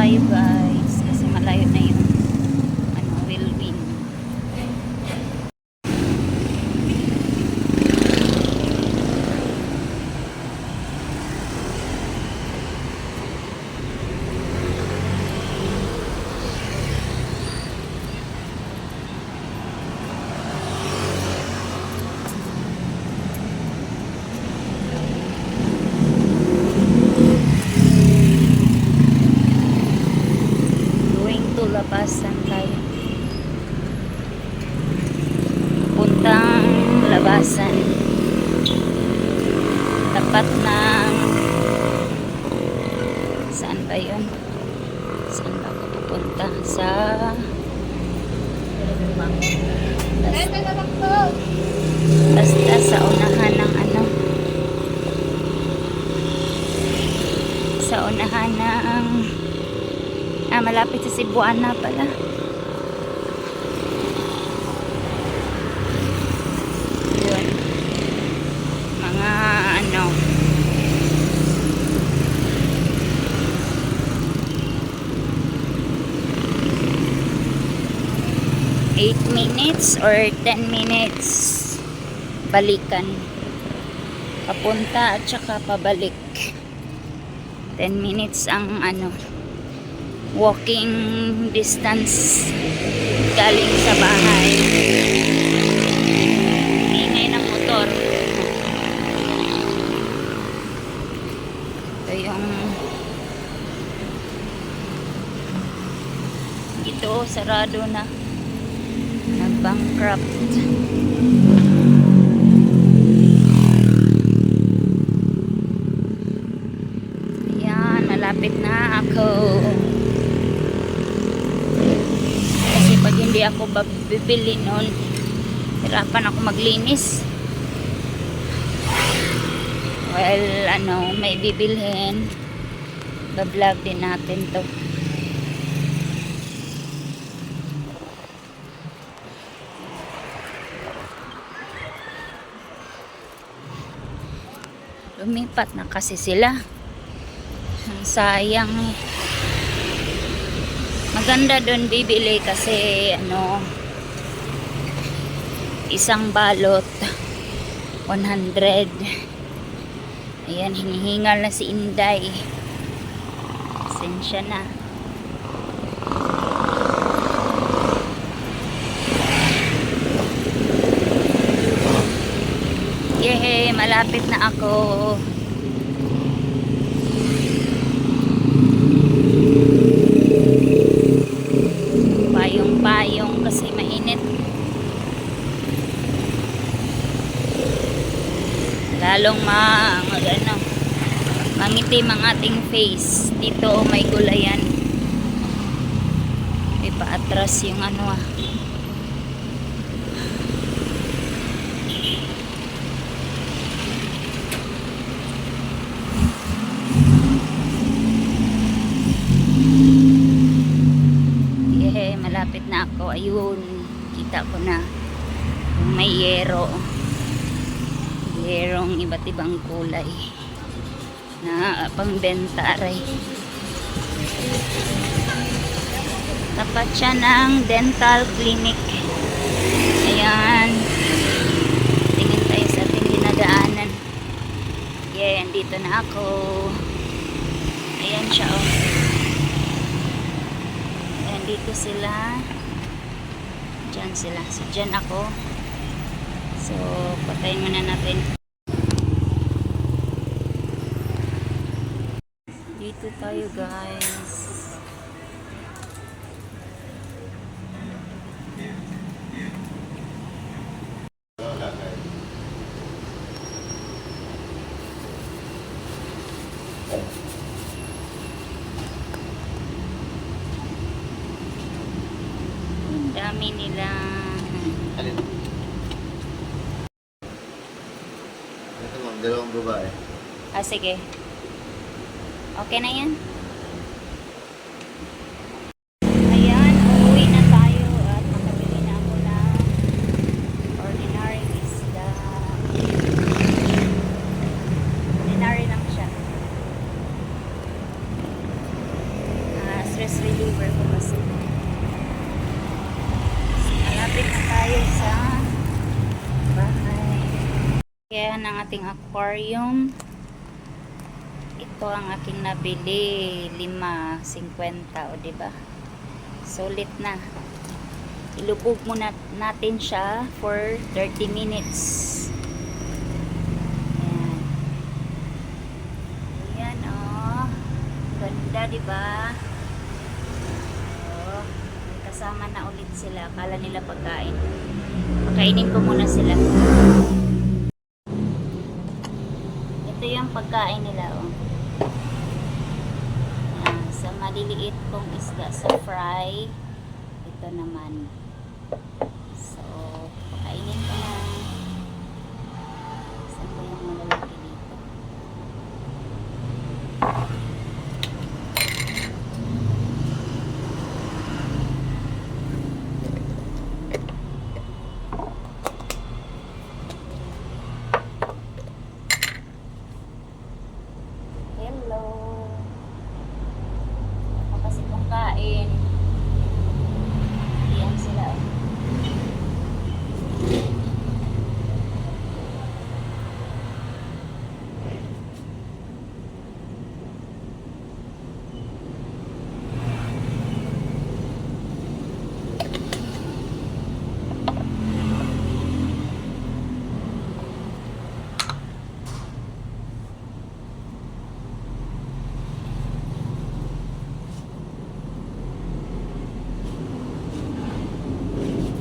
tayo guys kasi malayo na yung Wilwin. Labasan tayo, puntang labasan, tapat ng saan ba yun, saan ba ako pupunta, sa basta sa unahan ng sa unahan ng malapit sa Cebuana pala. Yun. Mga 8 minutes or 10 minutes balikan. Papunta at saka pabalik. 10 minutes ang walking distance galing sa bahay. Ingay ng motor. Ito yung ito sarado na, nag-bankrupt. Ayan, malapit na ako. Pag hindi ako bibili nun, hirapan ako maglinis. Well, may bibilhin, bablog din natin to. Lumipat na kasi sila. Sayang eh. Maganda doon bibili kasi isang balot 100. Ayan, hinihingal na si Inday. Pasensya na. Yehey, malapit na ako. Payong kasi mainit. Lalong mangitim ang ating face. Dito may gulayan. May paatras yung malapit na ako. Ayun, kita ko na yung may yerong iba't ibang kulay na pangbenta aray. Tapat siya ng dental clinic. Ayan, tingin tayo sa ating dinadaanan. Ayan, dito na ako. Ayan siya dito sila, dyan sila, so dyan ako, so patayin muna natin. Dito tayo guys. Dami nila. Alin? Ito ma'am, dalawang babae. Sige. Okay na yan. Ayan, uuwi na tayo at makabili na ako ng ordinary isda. Ordinary lang siya. stress reliever ko kasi. Malapit na tayo sa bahay. Yan ang ating aquarium. Ito ang aking nabili. 5.50 o diba? Sulit na. Ilubog muna natin siya for 30 minutes. Ayan. Ayan oh. Ganda diba? Oh, kasama na ulit sila. Akala nila pagkain. Pakainin ko muna sila. Ito yung pagkain nila oh. Ayan, sa maliliit kong isda sa fry. Ito naman. So, pakainin ko na. Saan ko yung malalaki dito? Hello. Ako kasi kung kain. Iyan sila.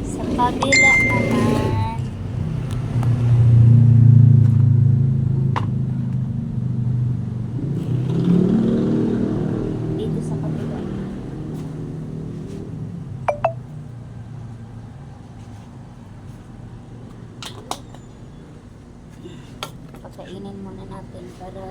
Sa kabila naman. Dito sa kabila. Pagkainin muna natin para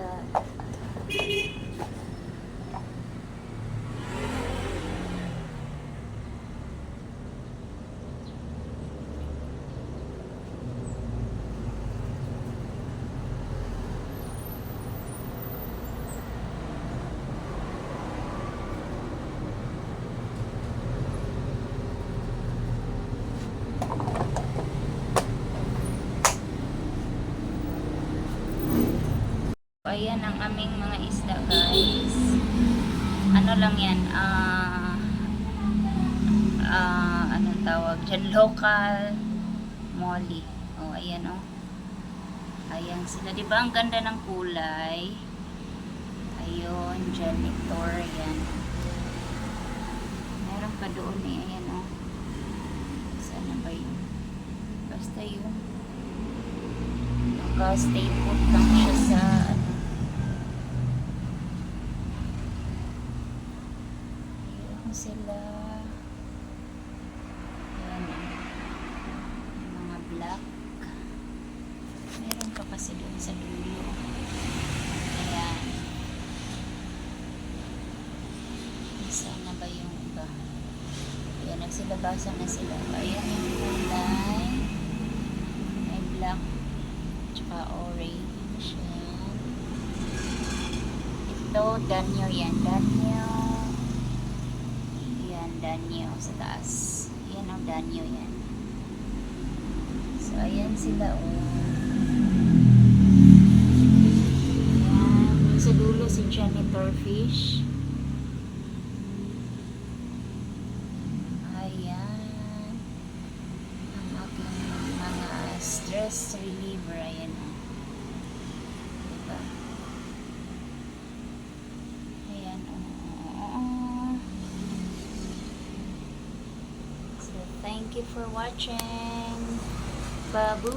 ayan ang aming mga isda guys. Ano lang yan, anong tawag dyan, local molly. Oh, ayan oh. Ayan sila, di ba ang ganda ng kulay? Ayun, janitor, ayan. Meron pa doon eh, ayan oh. Saan na ba yun? Basta yun. Naka-stay put lang siya sa ano. Sila ayan yung mga black, meron pa kasi doon sa dulo. Ayan, saan na ba yung iba? Ayan, nagsilabasan na sila. Ayan yung kulay, may black tsaka orange. Ayan. Ito danyo yan, danyo sa taas. Yan ang danyo yan. So ayan sila oh. Ayan. Sa dulo si janitor fish. Ayan. Ang aking mga stress reliever. Ayan oh. Diba? Ayan oh. Thank you for watching. Babu.